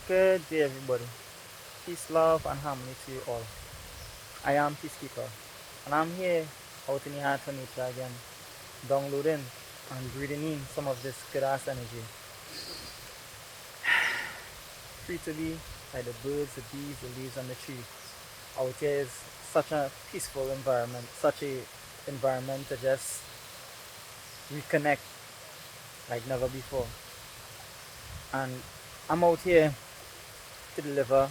Good day, everybody. Peace, love, and harmony to you all. I am Peacekeeper, and I'm here out in the heart of nature again, downloading and breathing in some of this good ass energy. Free to be like the birds, the bees, the leaves, and the trees. Out here is such a peaceful environment, such a environment to just reconnect like never before. And I'm out here to deliver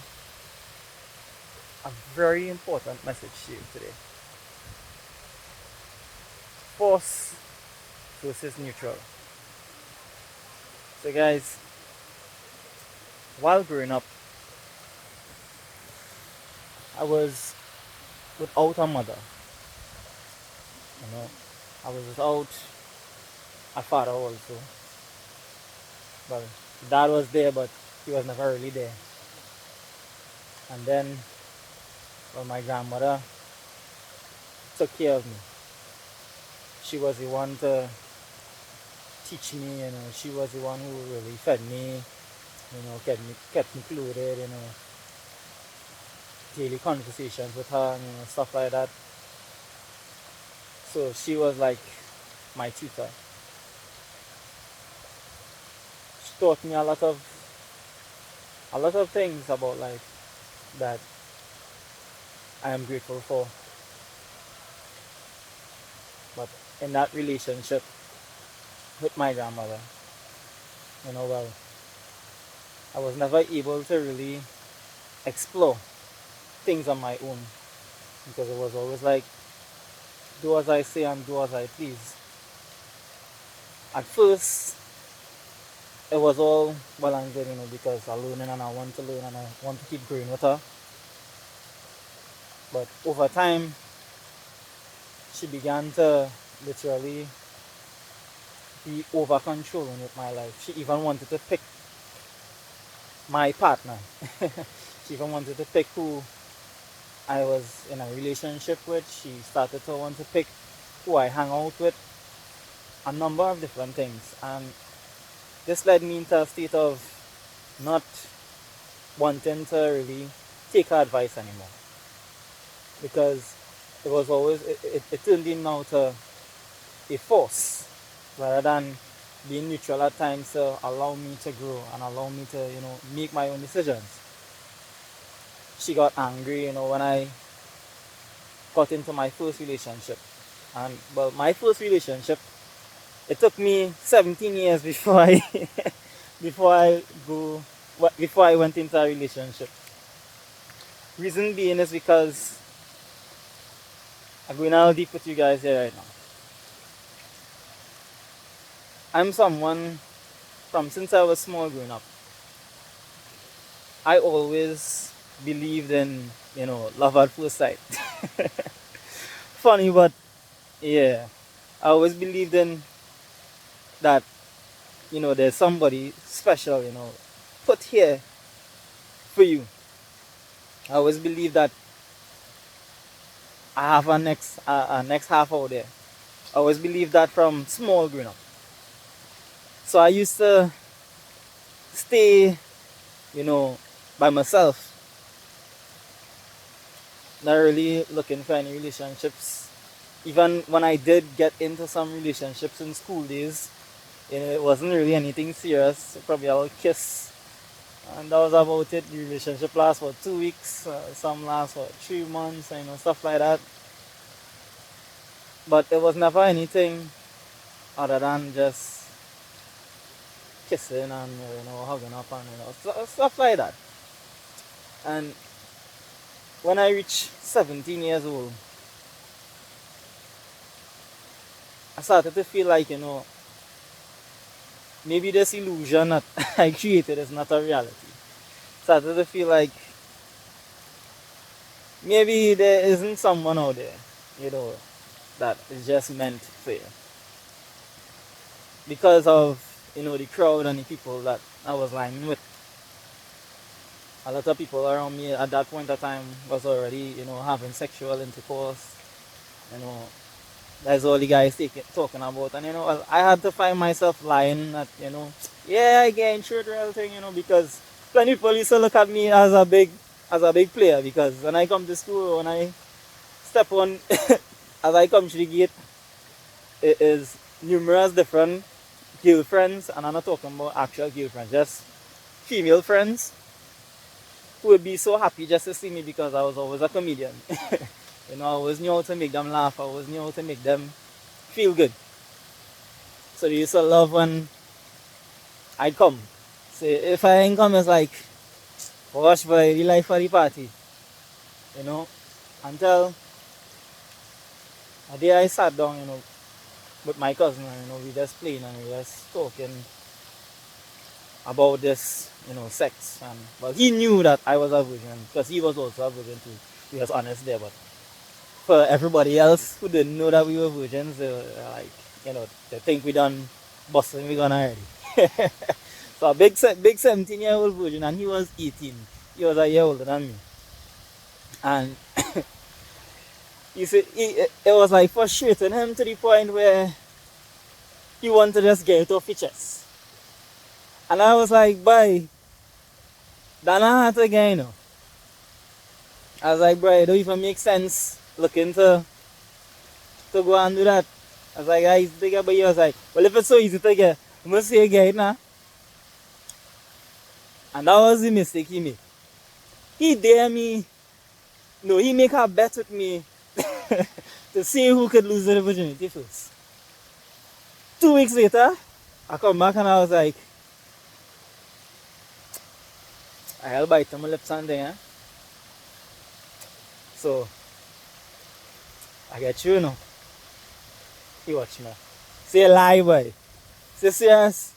a very important message to you today. Force versus neutral. So, guys, while growing up, I was without a mother. You know, I was without a father also. Well, dad was there, but he was never really there. And then, well, my grandmother took care of me. She was the one to teach me. She was the one who really fed me. Kept me clothed. Daily conversations with her. Stuff like that. So she was like my tutor. She taught me a lot of things about life that I am grateful for. But in that relationship with my grandmother, well, I was never able to really explore things on my own because it was always like, do as I say and do as I please. At first, it was all well and good, because I'm learning and I want to learn and I want to keep growing with her. But over time, she began to literally be over controlling with my life. She even wanted to pick my partner. She even wanted to pick who I was in a relationship with. She started to want to pick who I hang out with. A number of different things. And this led me into a state of not wanting to really take her advice anymore. Because it was always, it turned in now to a force rather than being neutral at times to allow me to grow and allow me to, make my own decisions. She got angry, when I got into my first relationship. And well, my first relationship, it took me 17 years before I before I go before I went into a relationship. Reason being is because I'm going all deep with you guys here right now. I'm someone from since I was small growing up. I always believed in, love at first sight. Funny, but yeah, I always believed in that, there's somebody special, put here for you. I always believe that I have a next half out there. I always believed that from small growing up. So I used to stay, by myself, not really looking for any relationships. Even when I did get into some relationships in school days, it wasn't really anything serious. Probably a little kiss, and that was about it. The relationship lasts for 2 weeks, some last for 3 months, stuff like that. But it was never anything other than just kissing and hugging up and stuff like that. And when I reached 17 years old, I started to feel like maybe this illusion that I created is not a reality. Started to feel like maybe there isn't someone out there, that is just meant for you. Because of, the crowd and the people that I was lying with. A lot of people around me at that point of time was already, having sexual intercourse. That's all the guys talking about. And, I had to find myself lying that, yeah, I get through the real thing, because Plenty people used to look at me as a big player because when I come to school, when I step on, as I come to the gate, it is numerous different girlfriends, and I'm not talking about actual girlfriends, just female friends who would be so happy just to see me because I was always a comedian. I always knew how to make them laugh, I always knew how to make them feel good. So they used to love when I'd come. So if I ain't come, it's like, gosh, boy, the life for the party. You know, until a day I sat down, with my cousin, and we just playing and we just talking about this, sex. And well, he knew that I was a virgin because he was also a virgin too. He was honest there, but for everybody else who didn't know that we were virgins, they were like, they think we done busting we gone already. So a big 17-year-old virgin, and he was 18. He was a year older than me. And you see, it was like frustrating him to the point where he wanted to just get it off his chest. And I was like, boy, that not hard again, I was like, bro, it don't even make sense looking to go and do that. I was like, I think about you. I was like, well, if it's so easy to get, I'm going to say get it now. And that was the mistake he made. He dare me, no, he make a bet with me to see who could lose the virginity first. 2 weeks later, I come back and I was like, I'll bite on my lips and thing, So, I get you, He watch me. Say lie, boy. Say serious.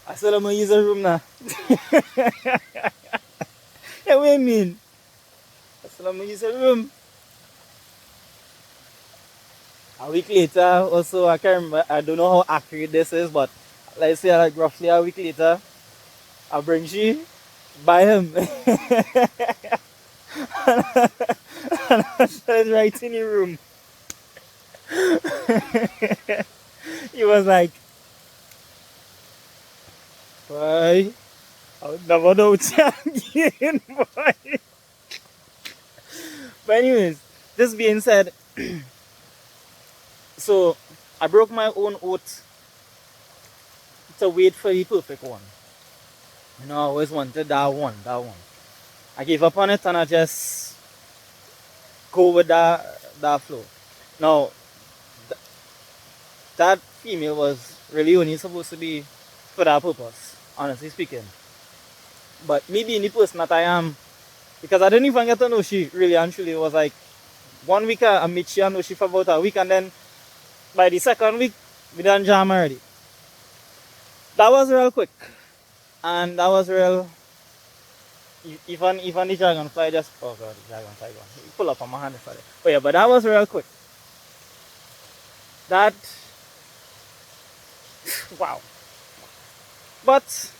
I said I'm gonna use a room now. Yeah, what do you mean? I said I'm gonna use a room. A week later, also, I can't remember, I don't know how accurate this is, but let's say like roughly a week later, I bring she by him. And I started right in the room. He was like, boy, I would never know you again, boy. But anyways, this being said, so I broke my own oath to wait for the perfect one. I always wanted that one. I gave up on it and I just go with that flow. Now, that female was really only supposed to be for that purpose, honestly speaking. But me being the person that I am, because I didn't even get to know she really and truly. It was like 1 week I met she, I know she for about a week, and then by the second week, we done jam already. That was real quick. And that was real. Even the dragonfly just, oh god, the dragonfly gone. He pull up on my hand for it. But yeah, but that was real quick. That, wow. But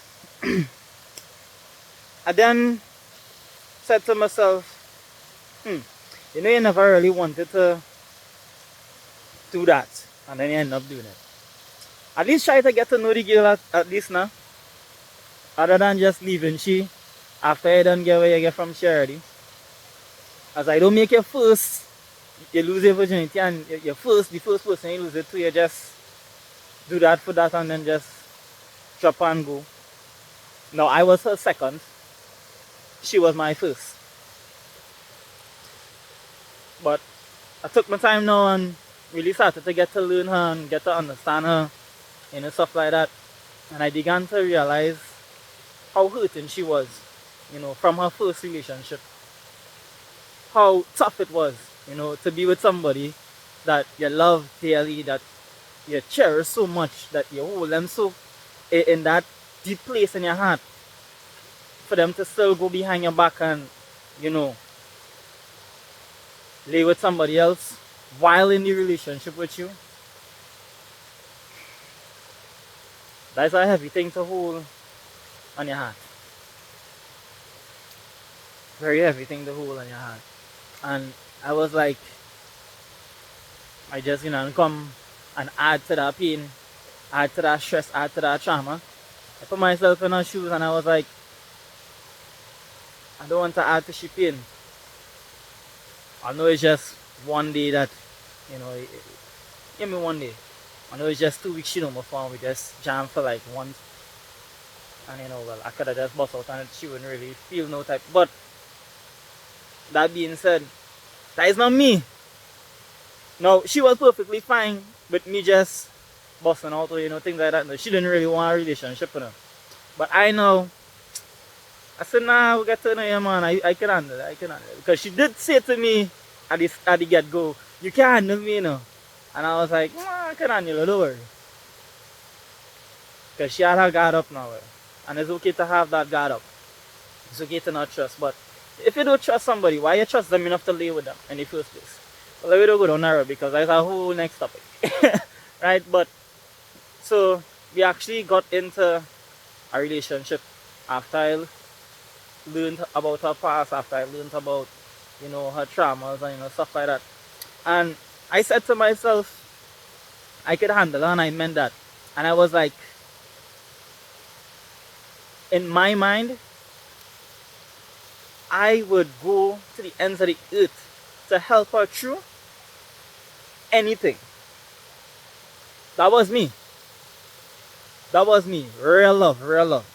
I then said to myself, you never really wanted to do that, and then you end up doing it. At least try to get to know the girl at least now, other than just leaving she after you don't get what you get from charity. As I don't make your first, you lose your virginity, and the first person you lose it to, you just do that for that and then just drop and go. Now I was her second, she was my first. But I took my time now and really started to get to learn her and get to understand her, stuff like that. And I began to realize how hurting she was, from her first relationship. How tough it was, to be with somebody that you love dearly, that you cherish so much, that you hold them so in that deep place in your heart. For them to still go behind your back and, lay with somebody else while in the relationship with you. That's a heavy thing to hold on your heart. Very heavy thing to hold on your heart. And I was like, I just, come and add to that pain, add to that stress, add to that trauma. I put myself in her shoes and I was like, I don't want to add to she pain. I know it's just one day that, you know, give me one day. I know it's just 2 weeks she don't perform. We just jam for like once. And you know, well, I could have just bust out and she wouldn't really feel no type. But that being said, that is not me. No, she was perfectly fine with me just busting out or, you know, things like that. No, she didn't really want a relationship, you know. But I know, I said, nah, we got to know you, man. I can handle it. I can handle it. Because she did say to me at the get go, you can't handle me, you know. And I was like, nah, I can handle it, don't worry. Because she had her guard up now. And it's okay to have that guard up. It's okay to not trust. But if you don't trust somebody, why you trust them enough to lay with them in the first place? Well, we don't go down narrow because that's a whole next topic. Right? But, so, we actually got into a relationship after I learned about her past, after I learned about, you know, her traumas and, you know, stuff like that. And I said to myself, I could handle her, and I meant that. And I was like, in my mind, I would go to the ends of the earth to help her through anything. That was me. That was me. Real love, real love.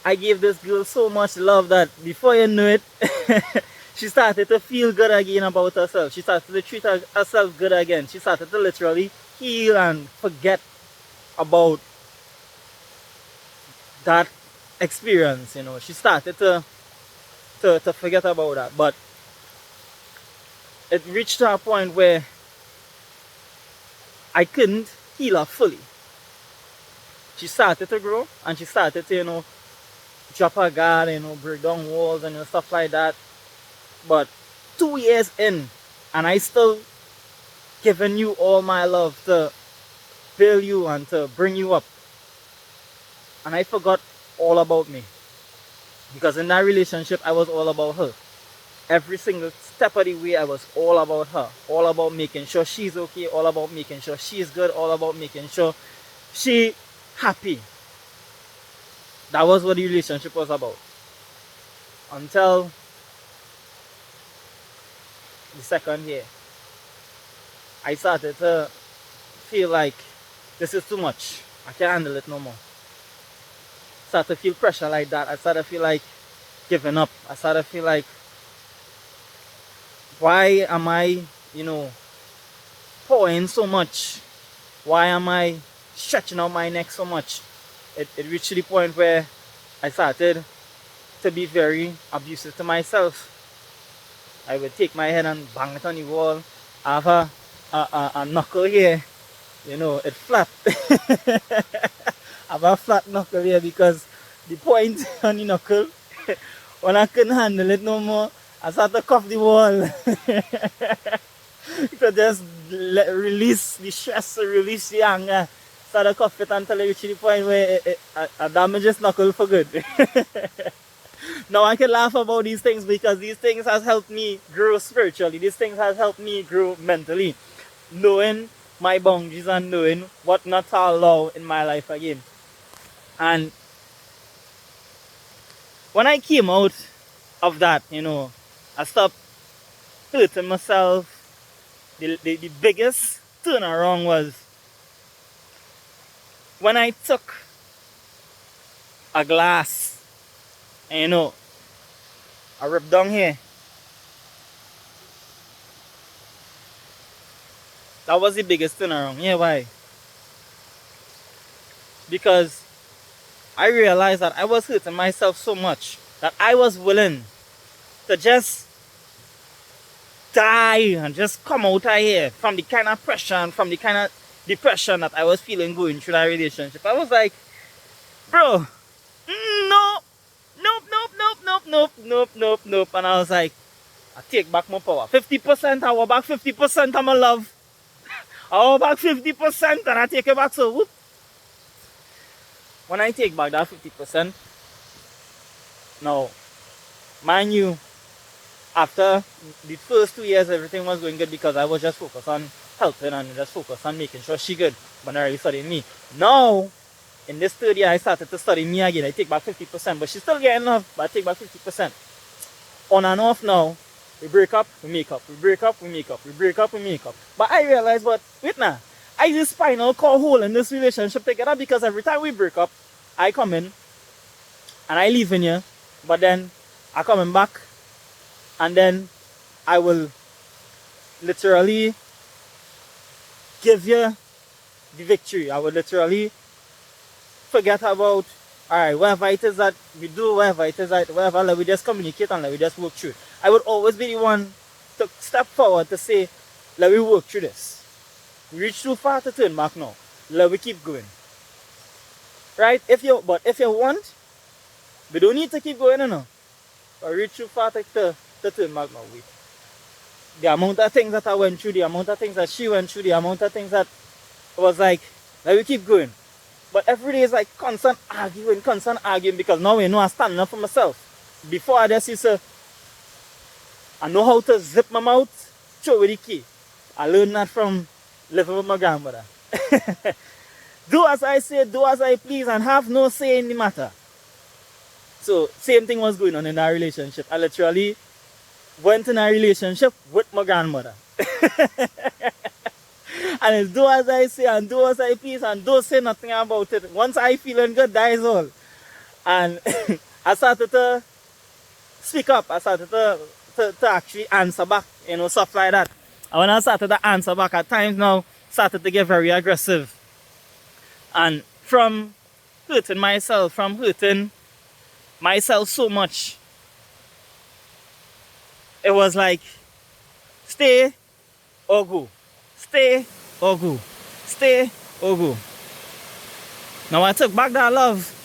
I gave this girl so much love that before you knew it, she started to feel good again about herself. She started to treat herself good again. She started to literally heal and forget about that experience, you know. She started to forget about that. But it reached to a point where I couldn't heal her fully. She started to grow and she started to, you know, drop her guard, you know, break down walls and, you know, stuff like that. But 2 years in, and I still giving you all my love to build you and to bring you up. And I forgot all about me. Because in that relationship, I was all about her. Every single step of the way, I was all about her. All about making sure she's okay. All about making sure she's good. All about making sure she happy. That was what the relationship was about. Until the second year, I started to feel like this is too much. I can't handle it no more. Started to feel pressure like that. I started to feel like giving up. I started to feel like, why am I, you know, pouring so much? Why am I stretching out my neck so much? It reached to the point where I started to be very abusive to myself. I would take my head and bang it on the wall. I have a knuckle here, you know, it flat. I have a flat knuckle here because the point on the knuckle, when I couldn't handle it no more, I started to cuff the wall. To just release the stress, release the anger. Started to cuff it until it reached the point where it damages knuckle for good. Now I can laugh about these things because these things has helped me grow spiritually. These things has helped me grow mentally. Knowing my boundaries and knowing what not to allow in my life again. And when I came out of that, you know, I stopped hurting myself. The biggest turnaround was when I took a glass and, you know, I ripped down here. That was the biggest turnaround. Yeah, why? Because I realized that I was hurting myself so much that I was willing to just die and just come out of here from the kind of pressure and from the kind of depression that I was feeling going through that relationship. I was like, bro, no, nope. And I was like, I take back my power. 50%, I want back 50% of my love. I want back 50% and I take it back. So, whoop. When I take back that 50%, now, mind you, after the first 2 years, everything was going good because I was just focused on helping and just focused on making sure she good, but not really studying me. Now, in this third year, I started to study me again. I take back 50%, but she's still getting love, but I take back 50%. on and off now. We break up, we make up. We break up, we make up. We break up, we make up. But I realize, but wait now, I use spinal cord hole in this relationship together because every time we break up, I come in and I leave in you, but then I coming back and then I will literally give you the victory. I will literally forget about, alright, whatever it is that we do, whatever it is that, whatever, let we just communicate and let we just work through it. I would always be the one to step forward to say, let me work through this. We reach too far to turn back now. Let me keep going. Right? But if you want, we don't need to keep going, you know. But reach too far to turn back now. The amount of things that I went through, the amount of things that she went through, the amount of things that was like, let me keep going. But every day is like constant arguing because now I know I stand up for myself. Before I just used to, I know how to zip my mouth, throw away the key. I learned that from living with my grandmother. Do as I say, do as I please, and have no say in the matter. So, same thing was going on in that relationship. I literally went in a relationship with my grandmother. And it's do as I say and do as I please and don't say nothing about it. Once I feeling good, that is all. And I started to speak up. I started to actually answer back, you know, stuff like that. And when I started to answer back at times now, started to get very aggressive. And from hurting myself so much, it was like, stay or go. Stay or go. Stay or go. Now I took back that love.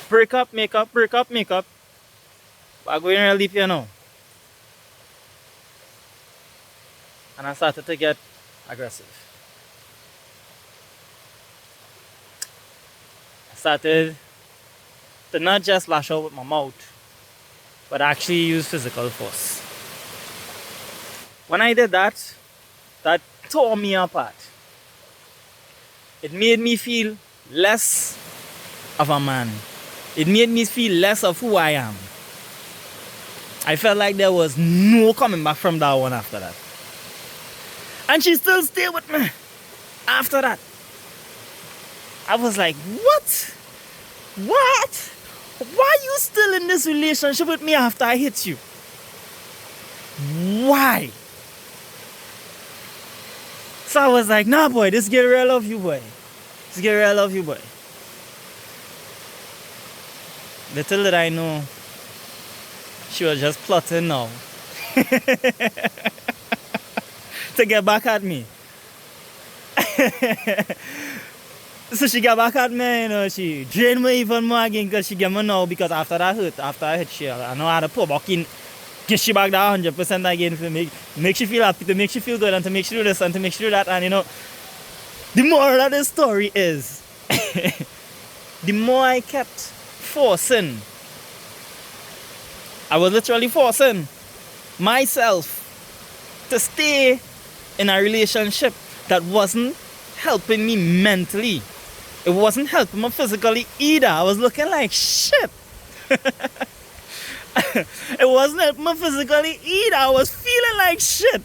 Break up, make up, break up, make up. But I'm going to leave you now. And I started to get aggressive. I started to not just lash out with my mouth, but actually use physical force. When I did that, that tore me apart. It made me feel less of a man. It made me feel less of who I am. I felt like there was no coming back from that one after that. And she still stayed with me after that. I was like, what? What? Why are you still in this relationship with me after I hit you? Why? So I was like, nah boy, this girl real love you boy. This girl real love you boy. Little did I know, she was just plotting now to get back at me. So she got back at me, you know, she drained me even more again because she gave me now because after that hurt, after I hit she, I know I had to pull back in, get she back that 100% again to make she feel happy, to make she feel good and to make she do this and to make she do that. And you know, the moral of the story is, the more I kept forcing, I was literally forcing myself to stay in a relationship that wasn't helping me mentally. It wasn't helping me physically either. I was looking like shit. It wasn't helping me physically either. I was feeling like shit.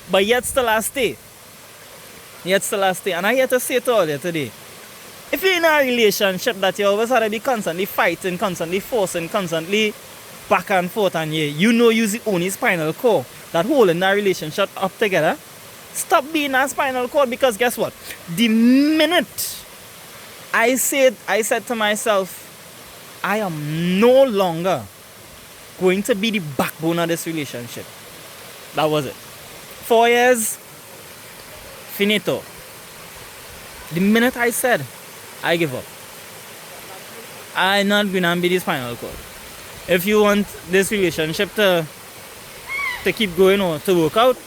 But yet still I stay. Yet still I stay. And I'm here to say to all you today, if you're in a relationship that you always have to be constantly fighting, constantly forcing, constantly back and forth, and you know you're the only spinal cord that holding that relationship up together, stop being that spinal cord, because guess what? The minute I said to myself, I am no longer going to be the backbone of this relationship. That was it. 4 years, finito. The minute I said, I give up. I'm not going to be the spinal cord. If you want this relationship to keep going or to work out,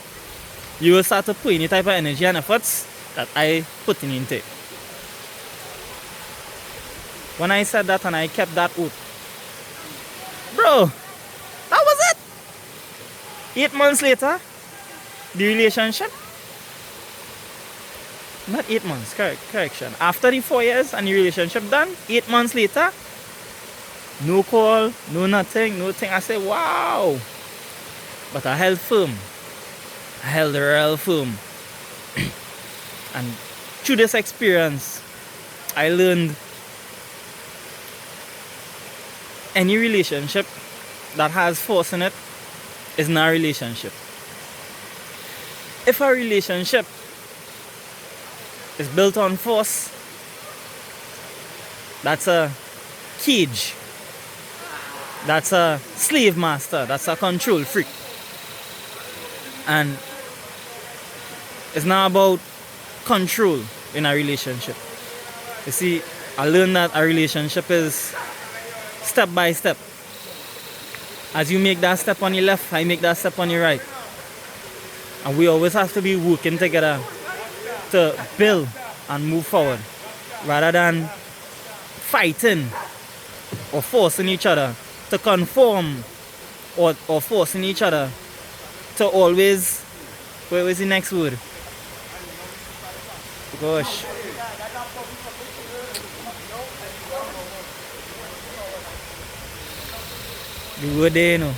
you will start to put any type of energy and efforts that I put into it. When I said that and I kept that oath, bro, that was it. 8 months later, the relationship, not 8 months, correction. After the 4 years and the relationship done, 8 months later, No call, no nothing, no thing. I said, wow. But I held firm. I held real firm. And through this experience, I learned any relationship that has force in it is not a relationship. If a relationship is built on force, that's a cage. That's a slave master. That's a control freak. And it's not about control in a relationship. You see, I learned that a relationship is step by step. As you make that step on your left, I make that step on your right. And we always have to be working together to build and move forward, rather than fighting or forcing each other to conform, or forcing each other to always, where was the next word? Gosh. The word there, you know.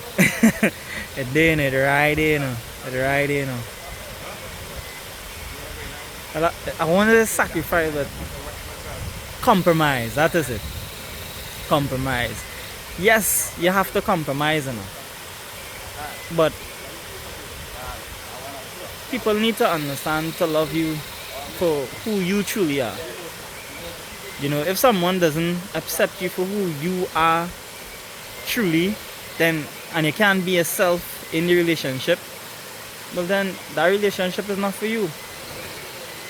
It's there, it's right there, you know. It's right there, you know. I wanted to sacrifice, but compromise, that is it. Compromise. Yes, you have to compromise, you know. But people need to understand, to love you for who you truly are. You know, if someone doesn't accept you for who you are truly, then, and you can't be yourself in the relationship, well then that relationship is not for you.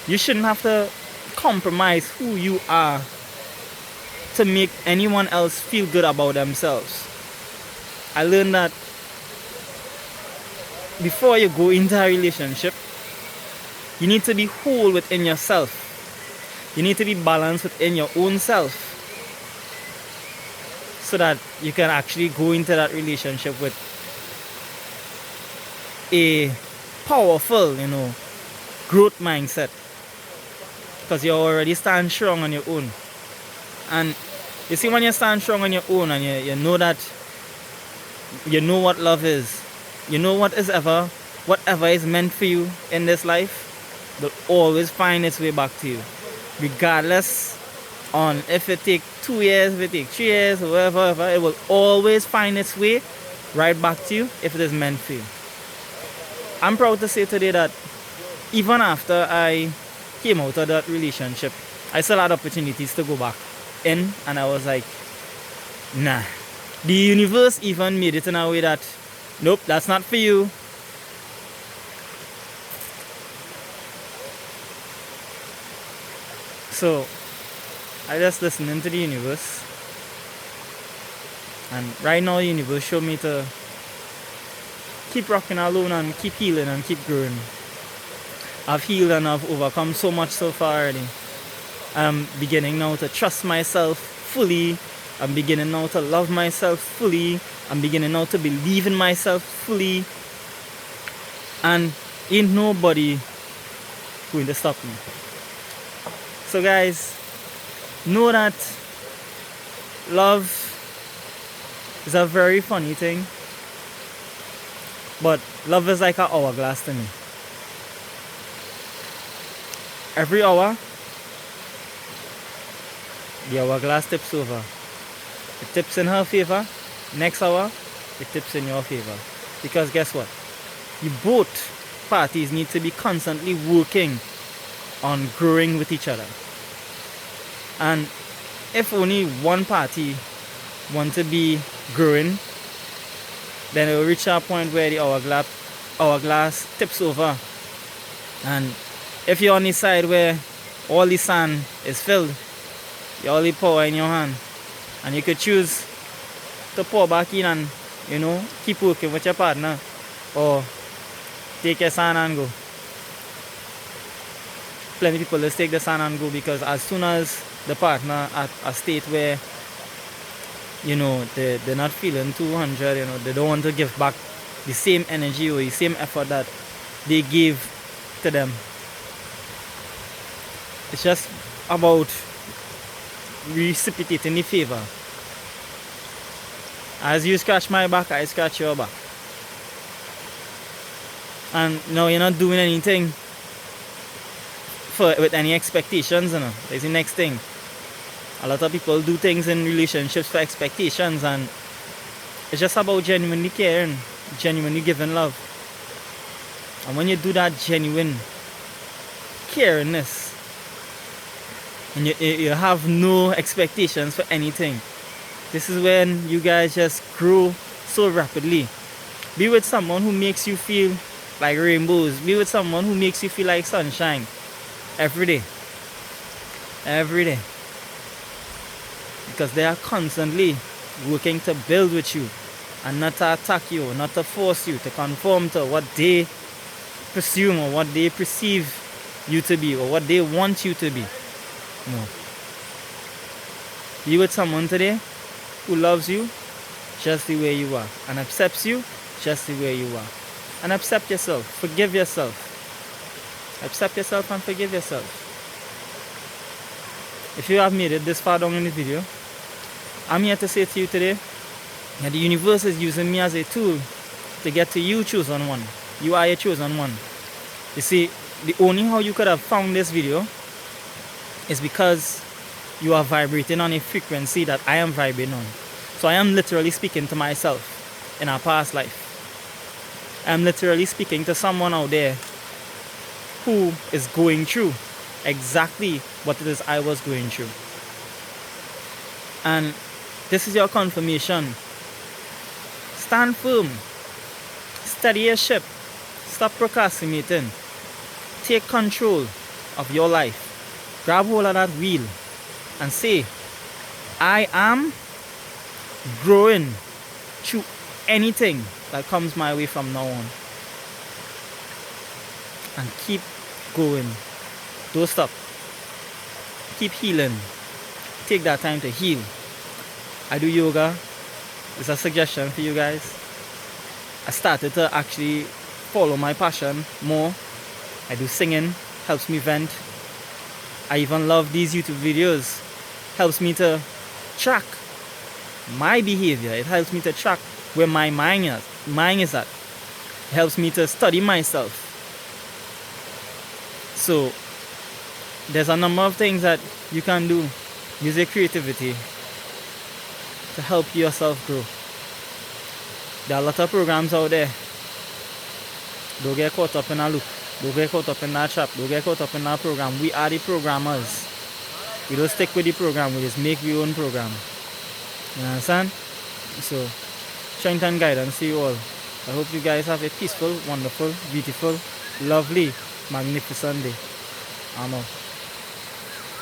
You shouldn't have to compromise who you are to make anyone else feel good about themselves. I learned that before you go into a relationship, you need to be whole within yourself. You need to be balanced within your own self, so that you can actually go into that relationship with a powerful, you know, growth mindset, because you already stand strong on your own. And you see, when you stand strong on your own and you know that, you know what love is, you know whatever is meant for you in this life will always find its way back to you, regardless on if it take 2 years, if it take 3 years, or whatever, it will always find its way right back to you if it is meant for you. I'm proud to say today that even after I came out of that relationship, I still had opportunities to go back in, and I was like, nah. The universe even made it in a way that, nope, that's not for you. So I just listening to the universe, and right now the universe showed me to keep rocking alone and keep healing and keep growing. I've healed and I've overcome so much so far already. I'm beginning now to trust myself fully. I'm beginning now to love myself fully. I'm beginning now to believe in myself fully. And ain't nobody going to stop me. So guys, know that love is a very funny thing. But love is like an hourglass to me. Every hour, the hourglass tips over. It tips in her favor. Next hour, it tips in your favor. Because guess what? You both parties need to be constantly working on growing with each other. And if only one party wants to be growing, then it will reach a point where the hourglass tips over. And if you're on the side where all the sand is filled, you only pour in your hand, and you could choose to pour back in and, you know, keep working with your partner, or take your sand and go. Plenty of people just take the sand and go, because as soon as the partner at a state where, you know, they're not feeling 200, you know, they don't want to give back the same energy or the same effort that they gave to them. It's just about reciprocating the favor. As you scratch my back, I scratch your back. And no, you're not doing anything with any expectations, you know. That's the next thing. A lot of people do things in relationships for expectations, and it's just about genuinely caring, genuinely giving love. And when you do that genuine caringness, and you have no expectations for anything, this is when you guys just grow so rapidly. Be with someone who makes you feel like rainbows. Be with someone who makes you feel like sunshine every day. Every day. Because they are constantly working to build with you and not to attack you, not to force you to conform to what they presume or what they perceive you to be or what they want you to be. No. Be with someone today who loves you just the way you are and accepts you just the way you are. And accept yourself. Forgive yourself. Accept yourself and forgive yourself. If you have made it this far down in the video, I'm here to say to you today that the universe is using me as a tool to get to you chosen one. You are your chosen one. You see, the only how you could have found this video is because you are vibrating on a frequency that I am vibrating on. So I am literally speaking to myself in our past life. I am literally speaking to someone out there who is going through exactly what it is I was going through. And this is your confirmation. Stand firm. Steady your ship. Stop procrastinating. Take control of your life. Grab hold of that wheel and say, I am growing through anything that comes my way from now on. And keep going. Don't stop. Keep healing. Take that time to heal. I do yoga. It's a suggestion for you guys. I started to actually follow my passion more. I do singing. Helps me vent. I even love these YouTube videos. Helps me to track my behavior. It helps me to track where my mind is at. It helps me to study myself. So there's a number of things that you can do. Use your creativity to help yourself grow. There are a lot of programs out there. Don't get caught up in a loop. Don't get caught up in that trap. Don't get caught up in that program. We are the programmers. We don't stick with the program. We just make our own program. You understand? So, strength and guidance to you all. I hope you guys have a peaceful, wonderful, beautiful, lovely, magnificent day. I'm out.